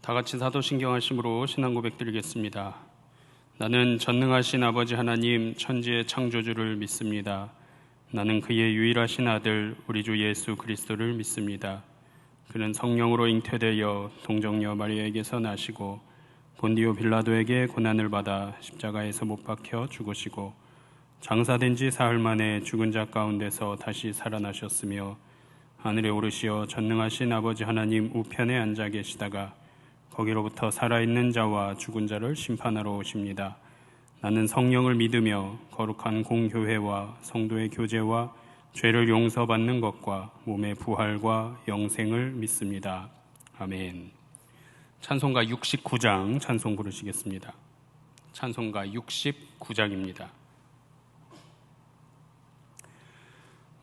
다 같이 사도신경하심으로 신앙 고백 드리겠습니다. 나는 전능하신 아버지 하나님 천지의 창조주를 믿습니다. 나는 그의 유일하신 아들 우리 주 예수 그리스도를 믿습니다. 그는 성령으로 잉태되어 동정녀 마리아에게서 나시고 본디오 빌라도에게 고난을 받아 십자가에서 못 박혀 죽으시고 장사된 지 사흘 만에 죽은 자 가운데서 다시 살아나셨으며 하늘에 오르시어 전능하신 아버지 하나님 우편에 앉아 계시다가 거기로부터 살아있는 자와 죽은 자를 심판하러 오십니다. 나는 성령을 믿으며 거룩한 공교회와 성도의 교제와 죄를 용서받는 것과 몸의 부활과 영생을 믿습니다. 아멘. 찬송가 69장 찬송 부르시겠습니다. 찬송가 69장입니다.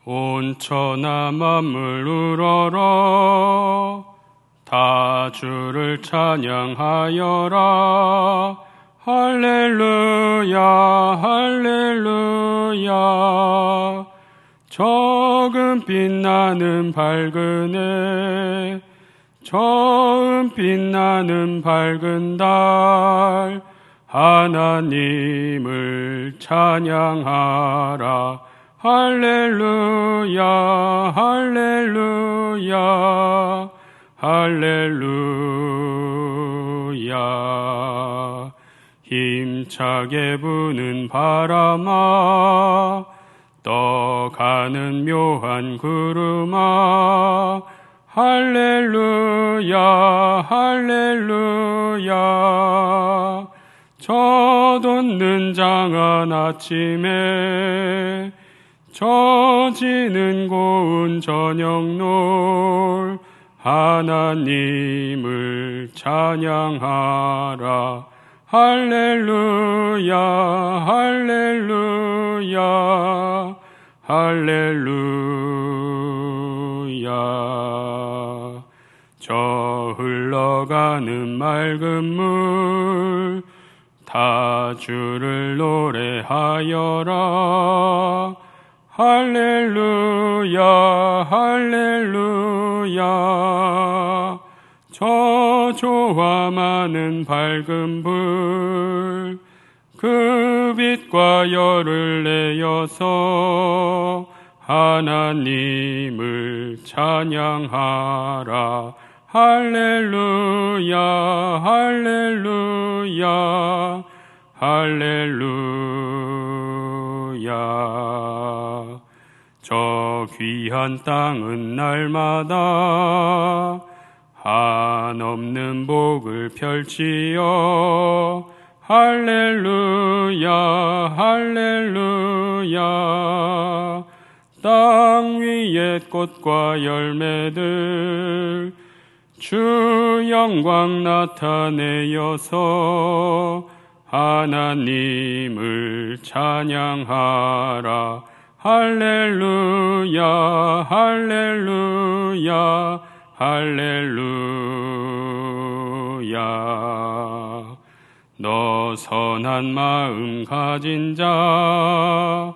온 천하 만물 우러러 다 주를 찬양하여라. 할렐루야 할렐루야. 적은 빛나는 밝은 해 처음 빛나는 밝은 달 하나님을 찬양하라. 할렐루야 할렐루야 할렐루야. 힘차게 부는 바람아 떠가는 묘한 구름아 할렐루야 할렐루야. 젖없는 장한 아침에 젖이는 고운 저녁놀 하나님을 찬양하라. 할렐루야 할렐루야 할렐루야. 저 흘러가는 맑은 물 다 주를 노래하여라. 할렐루야 할렐루야. 저 조화 많은 밝은 불 그 빛과 열을 내어서 하나님을 찬양하라. 할렐루야 할렐루야 할렐루야. 저 귀한 땅은 날마다 한없는 복을 펼치어 할렐루야 할렐루야. 땅 위에 꽃과 열매들 주 영광 나타내어서 하나님을 찬양하라. 할렐루야 할렐루야 할렐루야. 너 선한 마음 가진 자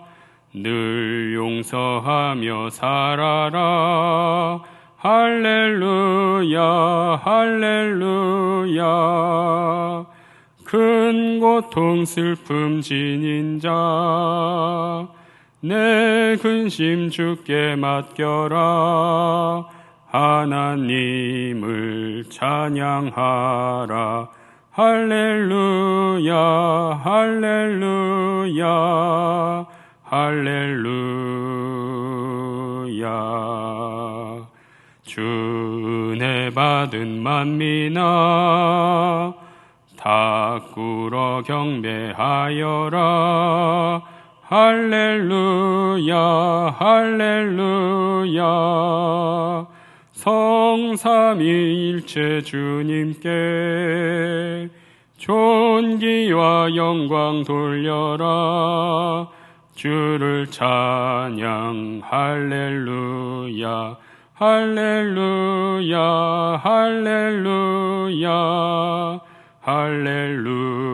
늘 용서하며 살아라. 할렐루야 할렐루야. 큰 고통 슬픔 지닌 자 내 근심 주께 맡겨라. 하나님을 찬양하라. 할렐루야 할렐루야 할렐루야. 주 은혜 받은 만민아 다 꿇어 경배하여라. 할렐루야 할렐루야. 성삼위일체 주님께 존귀와 영광 돌려라. 주를 찬양 할렐루야 할렐루야 할렐루야 할렐루야.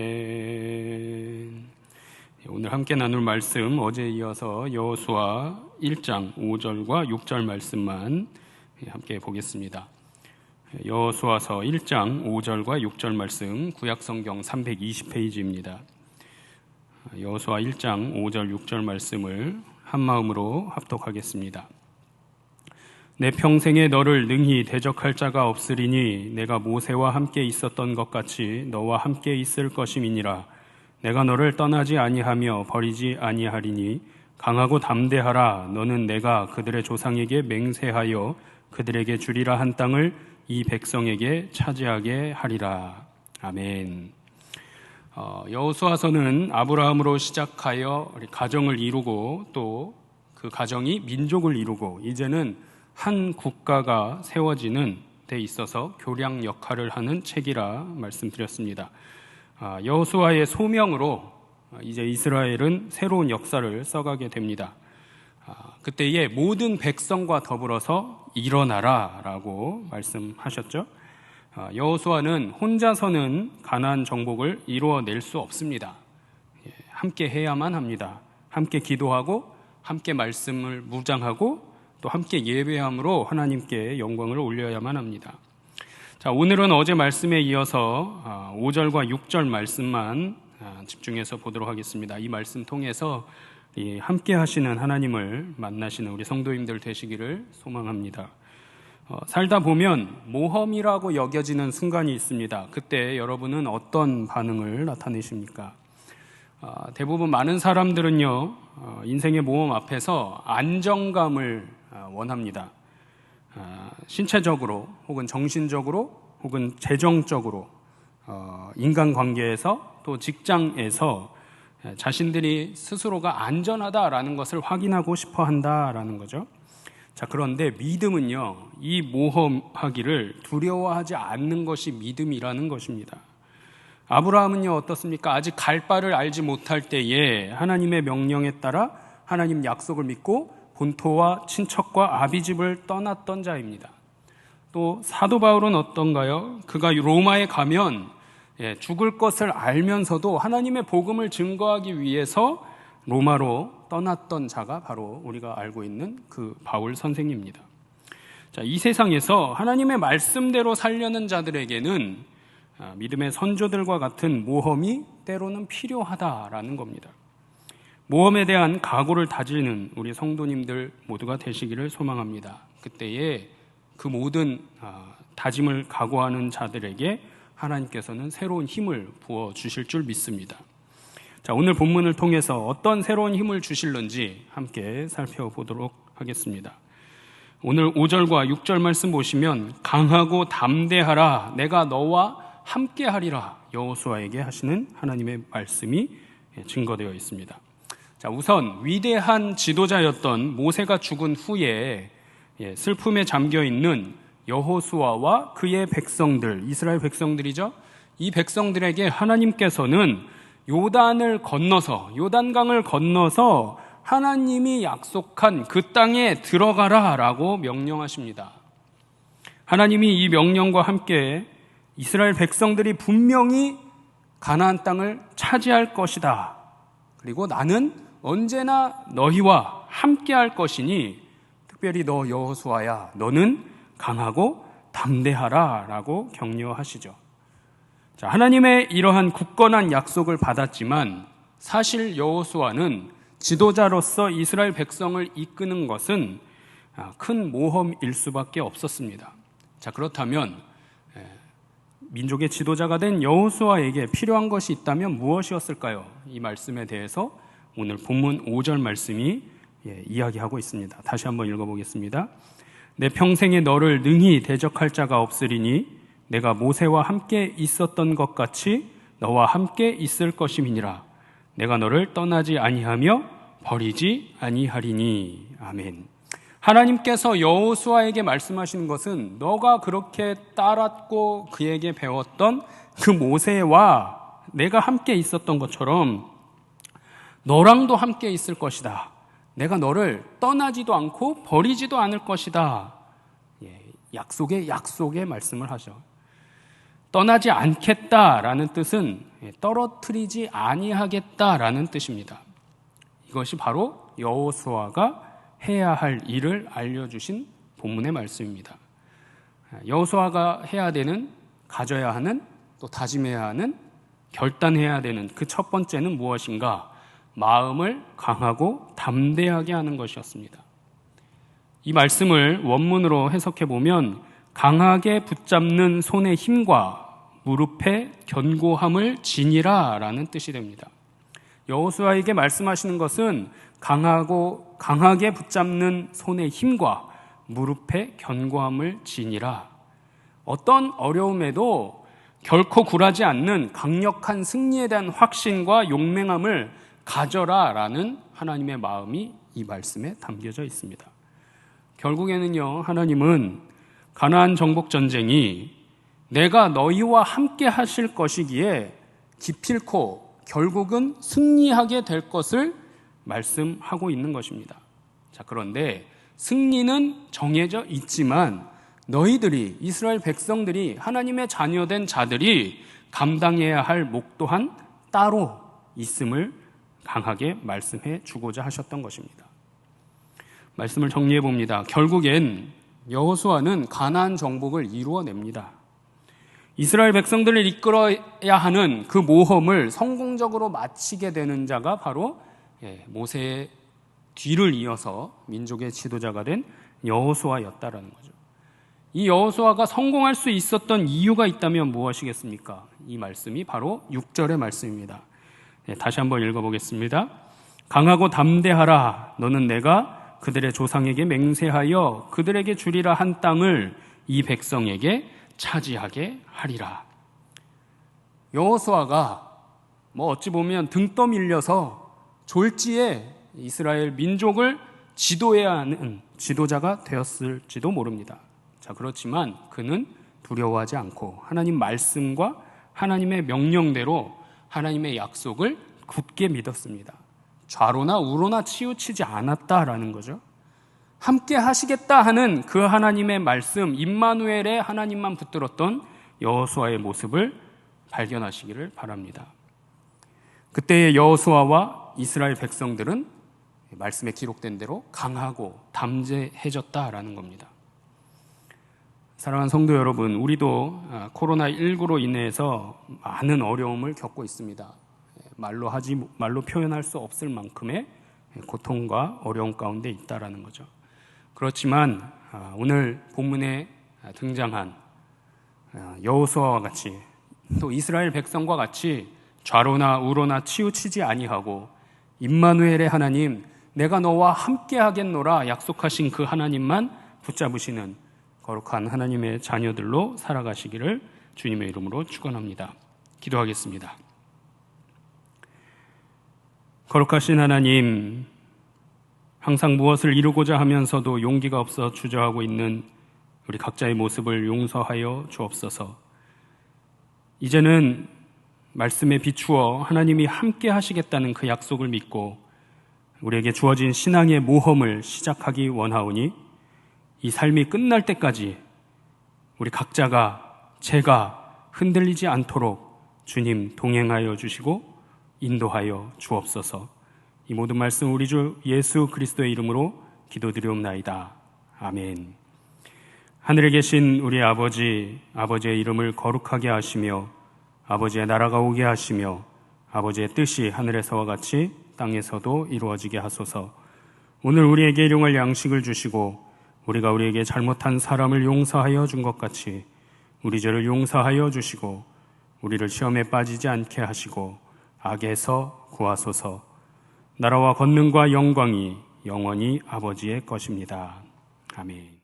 아멘. 오늘 함께 나눌 말씀 어제에 이어서 여호수아 1장 5절과 6절 말씀만 함께 보겠습니다. 여호수아서 1장 5절과 6절 말씀, 구약성경 320페이지입니다. 여호수아 1장 5절 6절 말씀을 한마음으로 합독하겠습니다. 내 평생에 너를 능히 대적할 자가 없으리니 내가 모세와 함께 있었던 것 같이 너와 함께 있을 것임이니라. 내가 너를 떠나지 아니하며 버리지 아니하리니 강하고 담대하라. 너는 내가 그들의 조상에게 맹세하여 그들에게 주리라 한 땅을 이 백성에게 차지하게 하리라. 아멘. 여호수아서는 아브라함으로 시작하여 가정을 이루고 또 그 가정이 민족을 이루고 이제는 한 국가가 세워지는 데 있어서 교량 역할을 하는 책이라 말씀드렸습니다. 여호수아의 소명으로 이제 이스라엘은 새로운 역사를 써가게 됩니다. 그때에 모든 백성과 더불어서 일어나라 라고 말씀하셨죠. 여호수아는 혼자서는 가나안 정복을 이루어낼 수 없습니다. 함께 해야만 합니다. 함께 기도하고 함께 말씀을 묵상하고 또 함께 예배함으로 하나님께 영광을 올려야만 합니다. 자, 오늘은 어제 말씀에 이어서 5절과 6절 말씀만 집중해서 보도록 하겠습니다. 이 말씀 통해서 함께 하시는 하나님을 만나시는 우리 성도님들 되시기를 소망합니다. 살다 보면 모험이라고 여겨지는 순간이 있습니다. 그때 여러분은 어떤 반응을 나타내십니까? 대부분 많은 사람들은요, 인생의 모험 앞에서 안정감을 원합니다. 신체적으로 혹은 정신적으로 혹은 재정적으로 인간관계에서 또 직장에서 자신들이 스스로가 안전하다라는 것을 확인하고 싶어 한다라는 거죠. 자, 그런데 믿음은요, 이 모험하기를 두려워하지 않는 것이 믿음이라는 것입니다. 아브라함은요, 어떻습니까? 아직 갈 바를 알지 못할 때에 하나님의 명령에 따라 하나님 약속을 믿고 본토와 친척과 아비집을 떠났던 자입니다. 또 사도 바울은 어떤가요? 그가 로마에 가면 죽을 것을 알면서도 하나님의 복음을 증거하기 위해서 로마로 떠났던 자가 바로 우리가 알고 있는 그 바울 선생입니다. 자, 이 세상에서 하나님의 말씀대로 살려는 자들에게는 믿음의 선조들과 같은 모험이 때로는 필요하다라는 겁니다. 모험에 대한 각오를 다지는 우리 성도님들 모두가 되시기를 소망합니다. 그때에 그 모든 다짐을 각오하는 자들에게 하나님께서는 새로운 힘을 부어주실 줄 믿습니다. 자, 오늘 본문을 통해서 어떤 새로운 힘을 주실는지 함께 살펴보도록 하겠습니다. 오늘 5절과 6절 말씀 보시면 강하고 담대하라. 내가 너와 함께 하리라. 여호수아에게 하시는 하나님의 말씀이 증거되어 있습니다. 자, 우선 위대한 지도자였던 모세가 죽은 후에 슬픔에 잠겨있는 여호수아와 그의 백성들, 이스라엘 백성들이죠. 이 백성들에게 하나님께서는 요단강을 건너서 하나님이 약속한 그 땅에 들어가라 라고 명령하십니다. 하나님이 이 명령과 함께 이스라엘 백성들이 분명히 가나안 땅을 차지할 것이다. 그리고 나는 언제나 너희와 함께 할 것이니 특별히 너 여호수아야, 너는 강하고 담대하라 라고 격려하시죠. 자, 하나님의 이러한 굳건한 약속을 받았지만 사실 여호수아는 지도자로서 이스라엘 백성을 이끄는 것은 큰 모험일 수밖에 없었습니다. 자, 그렇다면 민족의 지도자가 된 여호수아에게 필요한 것이 있다면 무엇이었을까요? 이 말씀에 대해서 오늘 본문 5절 말씀이 이야기하고 있습니다. 다시 한번 읽어보겠습니다. 내 평생에 너를 능히 대적할 자가 없으리니 내가 모세와 함께 있었던 것 같이 너와 함께 있을 것임이니라. 내가 너를 떠나지 아니하며 버리지 아니하리니. 아멘. 하나님께서 여호수아에게 말씀하시는 것은 너가 그렇게 따랐고 그에게 배웠던 그 모세와 내가 함께 있었던 것처럼 너랑도 함께 있을 것이다. 내가 너를 떠나지도 않고 버리지도 않을 것이다. 약속의 말씀을 하죠. 떠나지 않겠다라는 뜻은 떨어뜨리지 아니하겠다라는 뜻입니다. 이것이 바로 여호수아가 해야 할 일을 알려주신 본문의 말씀입니다. 여호수아가 해야 되는, 가져야 하는, 또 다짐해야 하는, 결단해야 되는 그 첫 번째는 무엇인가? 마음을 강하고 담대하게 하는 것이었습니다. 이 말씀을 원문으로 해석해 보면 강하게 붙잡는 손의 힘과 무릎의 견고함을 지니라 라는 뜻이 됩니다. 여호수아에게 말씀하시는 것은 강하게 붙잡는 손의 힘과 무릎의 견고함을 지니라. 어떤 어려움에도 결코 굴하지 않는 강력한 승리에 대한 확신과 용맹함을 가져라 라는 하나님의 마음이 이 말씀에 담겨져 있습니다. 결국에는요, 하나님은 가나안 정복 전쟁이 내가 너희와 함께 하실 것이기에 기필코 결국은 승리하게 될 것을 말씀하고 있는 것입니다. 자, 그런데 승리는 정해져 있지만 너희들이, 이스라엘 백성들이, 하나님의 자녀된 자들이 감당해야 할 목 또한 따로 있음을 강하게 말씀해 주고자 하셨던 것입니다. 말씀을 정리해 봅니다. 결국엔 여호수아는 가나안 정복을 이루어냅니다. 이스라엘 백성들을 이끌어야 하는 그 모험을 성공적으로 마치게 되는 자가 바로 모세의 뒤를 이어서 민족의 지도자가 된 여호수아였다라는 거죠. 이 여호수아가 성공할 수 있었던 이유가 있다면 무엇이겠습니까? 이 말씀이 바로 6절의 말씀입니다. 다시 한번 읽어보겠습니다. 강하고 담대하라. 너는 내가 그들의 조상에게 맹세하여 그들에게 주리라 한 땅을 이 백성에게 차지하게 하리라. 여호수아가 어찌 보면 등 떠밀려서 졸지에 이스라엘 민족을 지도해야 하는 지도자가 되었을지도 모릅니다. 자, 그렇지만 그는 두려워하지 않고 하나님 말씀과 하나님의 명령대로 하나님의 약속을 굳게 믿었습니다. 좌로나 우로나 치우치지 않았다라는 거죠. 함께 하시겠다 하는 그 하나님의 말씀, 임마누엘의 하나님만 붙들었던 여호수아의 모습을 발견하시기를 바랍니다. 그때의 여호수아와 이스라엘 백성들은 말씀에 기록된 대로 강하고 담대해졌다라는 겁니다. 사랑하는 성도 여러분, 우리도 코로나19로 인해서 많은 어려움을 겪고 있습니다. 말로 표현할 수 없을 만큼의 고통과 어려움 가운데 있다라는 거죠. 그렇지만 오늘 본문에 등장한 여호수아와 같이 또 이스라엘 백성과 같이 좌로나 우로나 치우치지 아니하고 임마누엘의 하나님, 내가 너와 함께 하겠노라 약속하신 그 하나님만 붙잡으시는 거룩한 하나님의 자녀들로 살아가시기를 주님의 이름으로 축원합니다. 기도하겠습니다. 거룩하신 하나님, 항상 무엇을 이루고자 하면서도 용기가 없어 주저하고 있는 우리 각자의 모습을 용서하여 주옵소서. 이제는 말씀에 비추어 하나님이 함께 하시겠다는 그 약속을 믿고 우리에게 주어진 신앙의 모험을 시작하기 원하오니 이 삶이 끝날 때까지 우리 각자가, 제가 흔들리지 않도록 주님 동행하여 주시고 인도하여 주옵소서. 이 모든 말씀 우리 주 예수 그리스도의 이름으로 기도드리옵나이다. 아멘. 하늘에 계신 우리 아버지, 아버지의 이름을 거룩하게 하시며 아버지의 나라가 오게 하시며 아버지의 뜻이 하늘에서와 같이 땅에서도 이루어지게 하소서. 오늘 우리에게 일용할 양식을 주시고 우리가 우리에게 잘못한 사람을 용서하여 준 것 같이 우리 죄를 용서하여 주시고 우리를 시험에 빠지지 않게 하시고 악에서 구하소서. 나라와 권능과 영광이 영원히 아버지의 것입니다. 아멘.